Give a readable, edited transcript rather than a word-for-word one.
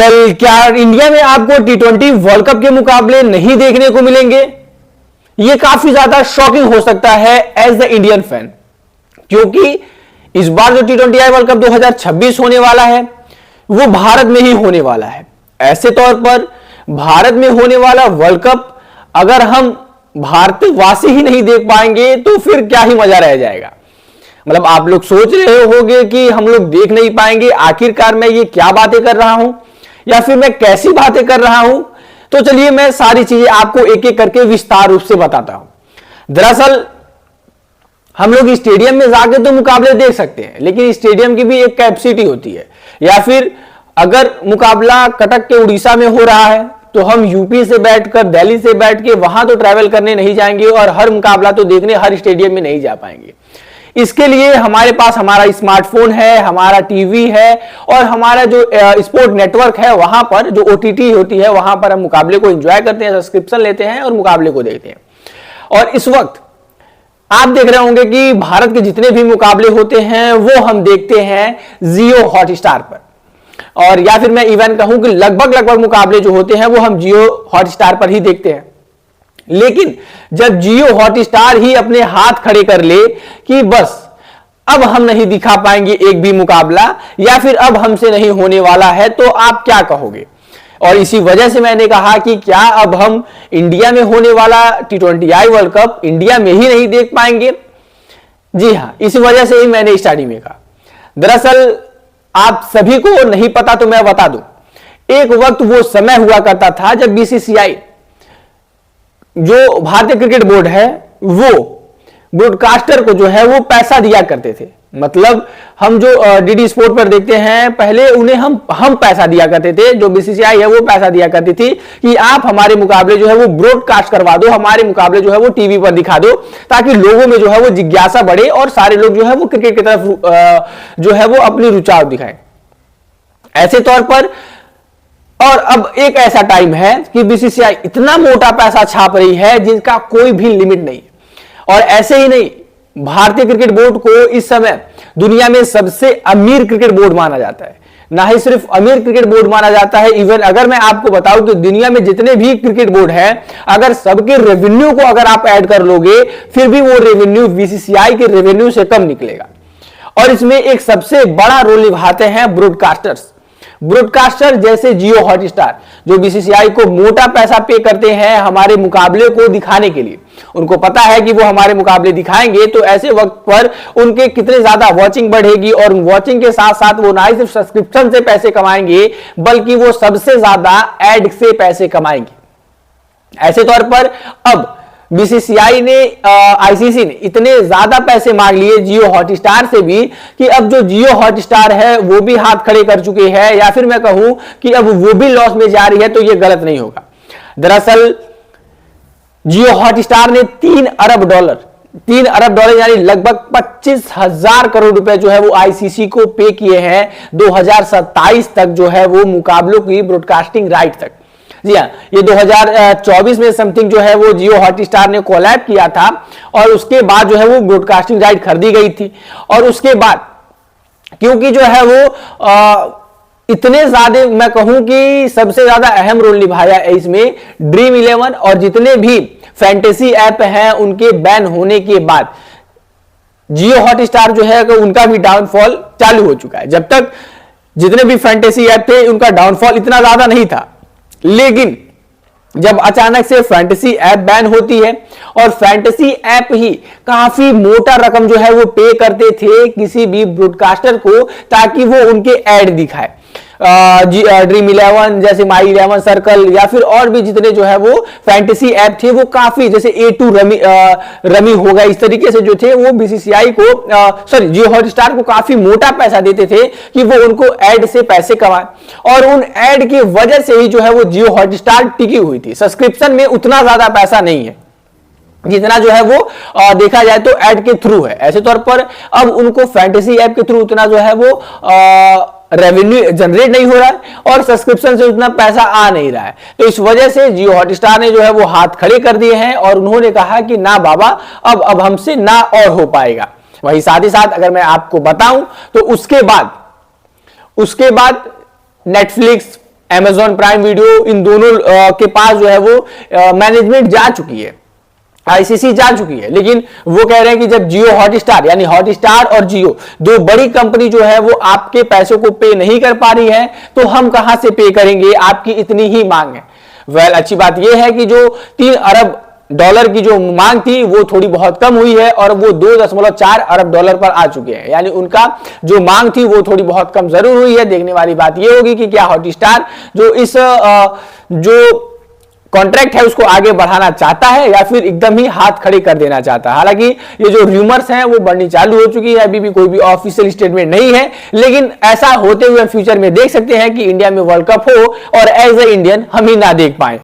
दरअसल क्या इंडिया में आपको T20 वर्ल्ड कप के मुकाबले नहीं देखने को मिलेंगे? यह काफी ज्यादा शॉकिंग हो सकता है एज द इंडियन फैन, क्योंकि इस बार जो T20I वर्ल्ड कप 2026 होने वाला है वो भारत में ही होने वाला है। ऐसे तौर पर भारत में होने वाला वर्ल्ड कप अगर हम भारतवासी ही नहीं देख पाएंगे तो फिर क्या ही मजा रह जाएगा। मतलब आप लोग सोच रहे होंगे कि हम लोग देख नहीं पाएंगे, आखिरकार मैं ये क्या बातें कर रहा हूं या फिर मैं कैसी बातें कर रहा हूं। तो चलिए मैं सारी चीजें आपको एक एक करके विस्तार रूप से बताता हूं। दरअसल हम लोग स्टेडियम में जाके तो मुकाबले देख सकते हैं, लेकिन स्टेडियम की भी एक कैपेसिटी होती है। या फिर अगर मुकाबला कटक के उड़ीसा में हो रहा है तो हम यूपी से बैठकर, दिल्ली से बैठ के वहां तो ट्रैवल करने नहीं जाएंगे और हर मुकाबला तो देखने हर स्टेडियम में नहीं जा पाएंगे। इसके लिए हमारे पास हमारा स्मार्टफोन है, हमारा टीवी है और हमारा जो स्पोर्ट नेटवर्क है, वहां पर जो ओटीटी होती है वहां पर हम मुकाबले को एंजॉय करते हैं, सब्सक्रिप्शन लेते हैं और मुकाबले को देखते हैं। और इस वक्त आप देख रहे होंगे कि भारत के जितने भी मुकाबले होते हैं वो हम देखते हैं जियो हॉटस्टार पर, और या फिर मैं इवन कहूं कि लगभग मुकाबले जो होते हैं वो हम जियो हॉटस्टार पर ही देखते हैं। लेकिन जब जियो हॉटस्टार ही अपने हाथ खड़े कर ले कि बस अब हम नहीं दिखा पाएंगे एक भी मुकाबला या फिर अब हमसे नहीं होने वाला है, तो आप क्या कहोगे? और इसी वजह से मैंने कहा कि क्या अब हम इंडिया में होने वाला T20I वर्ल्ड कप इंडिया में ही नहीं देख पाएंगे? जी हां, इसी वजह से ही मैंने स्टार्टिंग में कहा। दरअसल आप सभी को नहीं पता तो मैं बता दूं, एक वक्त वो समय हुआ करता था जब BCCI जो भारतीय क्रिकेट बोर्ड है वो ब्रॉडकास्टर को जो है वो पैसा दिया करते थे। मतलब हम जो डीडी स्पोर्ट पर देखते हैं, पहले उन्हें हम पैसा दिया करते थे, जो BCCI है वो पैसा दिया करती थी कि आप हमारे मुकाबले जो है वो ब्रॉडकास्ट करवा दो, हमारे मुकाबले जो है वो टीवी पर दिखा दो, ताकि लोगों में जो है वो जिज्ञासा बढ़े और सारे लोग जो है वो क्रिकेट की तरफ जो है वो अपनी रुझान दिखाएं। ऐसे तौर पर और अब एक ऐसा टाइम है कि BCCI इतना मोटा पैसा छाप रही है जिनका कोई भी लिमिट नहीं। और ऐसे ही नहीं, भारतीय क्रिकेट बोर्ड को इस समय दुनिया में सबसे अमीर क्रिकेट बोर्ड माना जाता है। ना ही सिर्फ अमीर क्रिकेट बोर्ड माना जाता है, इवन अगर मैं आपको बताऊं कि दुनिया में जितने भी क्रिकेट बोर्ड हैं, अगर सबके रेवेन्यू को अगर आप ऐड कर लोगे फिर भी वो रेवेन्यू BCCI के रेवेन्यू से कम निकलेगा। और इसमें एक सबसे बड़ा रोल निभाते हैं ब्रॉडकास्टर्स। ब्रॉडकास्टर जैसे जियो हॉटस्टार जो BCCI को मोटा पैसा पे करते हैं हमारे मुकाबले को दिखाने के लिए। उनको पता है कि वो हमारे मुकाबले दिखाएंगे तो ऐसे वक्त पर उनके कितने ज्यादा वॉचिंग बढ़ेगी, और वॉचिंग के साथ साथ वो ना ही सिर्फ सब्सक्रिप्शन से पैसे कमाएंगे बल्कि वो सबसे ज्यादा एड से पैसे कमाएंगे। ऐसे तौर पर अब BCCI ने, ICC ने इतने ज्यादा पैसे मांग लिए जियो हॉटस्टार से भी कि अब जो जियो हॉटस्टार है वो भी हाथ खड़े कर चुके हैं, या फिर मैं कहूं कि अब वो भी लॉस में जा रही है, तो ये गलत नहीं होगा। दरअसल जियो हॉटस्टार ने $3 अरब यानी लगभग 25,000 करोड़ रुपए जो है वो ICC को पे किए हैं 2027 तक जो है वो मुकाबलों की ब्रॉडकास्टिंग राइट तक। जी हाँ, ये 2024 में समथिंग जो है वो जियो हॉटस्टार ने कोलैब किया था और उसके बाद जो है वो ब्रॉडकास्टिंग राइट खरीदी गई थी। और उसके बाद क्योंकि जो है वो इतने ज्यादा, मैं कहूं कि सबसे ज्यादा अहम रोल निभाया है इसमें ड्रीम 11 और जितने भी फैंटेसी ऐप हैं उनके बैन होने के बाद जियो हॉटस्टार जो है उनका भी डाउनफॉल चालू हो चुका है। जब तक जितने भी फैंटेसी ऐप थे उनका डाउनफॉल इतना ज्यादा नहीं था, लेकिन जब अचानक से फैंटेसी ऐप बैन होती है, और फैंटेसी ऐप ही काफी मोटा रकम जो है वो पे करते थे किसी भी ब्रॉडकास्टर को ताकि वो उनके ऐड दिखाए। ड्रीम 11 जैसे माई 11 सर्कल या फिर और भी जितने जो है वो फैंटेसी ऐप थे वो काफी, जैसे A2 रमी होगा, इस तरीके से जो थे वो BCCI को जियो हॉटस्टार को काफी मोटा पैसा देते थे कि वो उनको ऐड से पैसे कमाए। और उन ऐड की वजह से ही जो है वो जियो हॉटस्टार टिकी हुई थी। सब्सक्रिप्शन में उतना ज्यादा पैसा नहीं है जितना जो है वो देखा जाए तो ऐड के थ्रू है। ऐसे तौर पर अब उनको फैंटेसी ऐप के थ्रू उतना जो है वो रेवेन्यू जनरेट नहीं हो रहा है और सब्सक्रिप्शन से उतना पैसा आ नहीं रहा है। तो इस वजह से जियो हॉटस्टार ने जो है वो हाथ खड़े कर दिए हैं और उन्होंने कहा कि ना बाबा, अब हमसे ना और हो पाएगा। वही साथ ही साथ अगर मैं आपको बताऊं तो उसके बाद नेटफ्लिक्स, Amazon प्राइम वीडियो, इन दोनों के पास जो है वो मैनेजमेंट जा चुकी है, आईसीसी जा चुकी है। लेकिन वो कह रहे हैं कि जब जियो हॉटस्टार, यानी हॉटस्टार और जियो दो बड़ी कंपनी जो है वो आपके पैसों को पे नहीं कर पा रही है, तो हम कहां से पे करेंगे, आपकी इतनी ही मांग है। वेल, अच्छी बात यह है कि जो 3 अरब डॉलर की जो मांग थी वो थोड़ी बहुत कम हुई है और वो 2.4 अरब डॉलर पर आ चुके हैं, यानी उनका जो मांग थी वो थोड़ी बहुत कम जरूर हुई है। देखने वाली बात ये होगी कि क्या हॉटस्टार जो इस जो कॉन्ट्रैक्ट है उसको आगे बढ़ाना चाहता है या फिर एकदम ही हाथ खड़े कर देना चाहता है। हालांकि ये जो रूमर्स हैं वो बढ़नी चालू हो चुकी है, अभी भी कोई भी ऑफिशियल स्टेटमेंट नहीं है, लेकिन ऐसा होते हुए फ्यूचर में देख सकते हैं कि इंडिया में वर्ल्ड कप हो और एज ए इंडियन हम ही ना देख पाए।